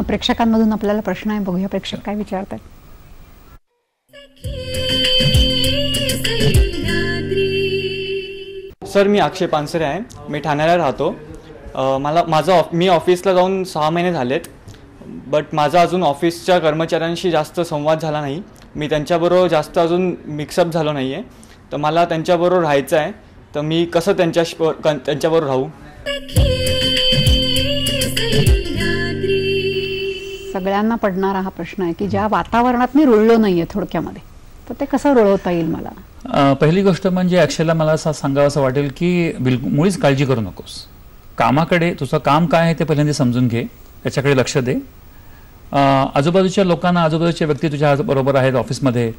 प्रेक्षकांमधून आपल्याला प्रश्न आहे, बघूया प्रेक्षक काय विचारतात. सर, मी अक्षय पानसरे आहे. मी ठाण्याला राहतो. मी ऑफिसला जाऊन 6 महिने झालेत, बट माझा अजून ऑफिसच्या कर्मचाऱ्यांशी जास्त संवाद झाला नाही. मी त्यांच्याबरोबर जास्त अजून मिक्सअप झालो नाही आहे. तर मला त्यांच्याबरोबर राहायचं आहे. तर मी कसं त्यांच्याबरोबर राहू? सगळ्यांना पडणारा हा प्रश्न आहे की ज्या वातावरणात मी रुळलो नाहीये थोडक्यामध्ये, तर ते कसं रुळवता येईल मला? पहिली गोष्ट म्हणजे अक्षयला मला असं सांगावं असं वाटेल की मुळीच काळजी करू नकोस. कामाकडे तुझं काम काय आहे ते पहिल्यांदा समजून घे, त्याच्याकडे लक्ष दे. आजूबाजूच्या लोकांना, आजूबाजूच्या व्यक्ती तुझ्या बरोबर आहेत ऑफिसमध्ये,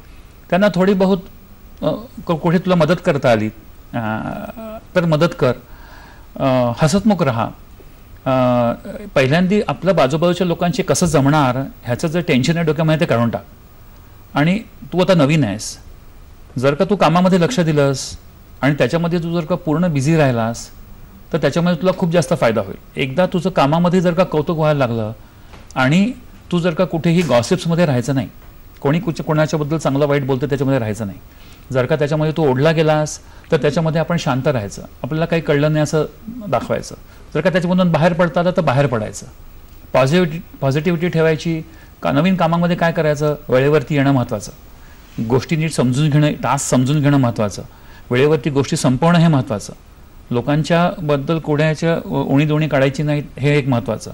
त्यांना थोडी बहुत कुठे तुला मदत करता आली तर मदत कर. हसतमुख राहा. पहिल्यांदा आपल्या आजूबाजूच्या लोकांशी कसं जमणार ह्याचं जर टेन्शन आहे डोक्यामध्ये ते काढून टाक. आणि तू आता नवीन आहेस, जर का तू कामामध्ये लक्ष दिलंस आणि त्याच्यामध्ये तू जर का पूर्ण बिझी राहिलास तर त्याच्यामध्ये तुला खूप जास्त फायदा होईल. एकदा तुझं कामामध्ये जर का कौतुक व्हायला लागलं आणि तू जर का कुठेही गॉसिप्समध्ये राहायचं नाही, कोणाच्याबद्दल चांगलं वाईट बोलतं त्याच्यामध्ये राहायचं नाही. जर का त्याच्यामध्ये तू ओढला गेलास तर त्याच्यामध्ये आपण शांत राहायचं, आपल्याला काही कळलं नाही असं दाखवायचं. जर का त्याच्यामधून बाहेर पडता आलं तर बाहेर पडायचं. पॉझिटिव्हिटी ठेवायची. नवीन कामामध्ये काय करायचं? वेळेवरती येणं महत्त्वाचं, गोष्टी नीट समजून घेणं, टास्क समजून घेणं महत्त्वाचं, वेळेवरती गोष्टी संपवणं हे महत्त्वाचं, लोकांच्या बद्दल कोणाच्या उणीदोणी काढायची नाही हे एक महत्त्वाचं.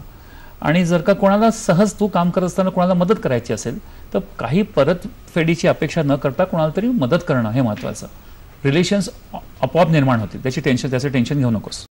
आणि जर का कोणाला सहज तू काम करत असताना कोणाला मदत करायची असेल तर काही परतफेडीची अपेक्षा न करता कोणाला तरी मदत करणं हे महत्त्वाचं. रिलेशन्स आपोआप निर्माण होतील, त्याचं टेन्शन घेऊ नकोस.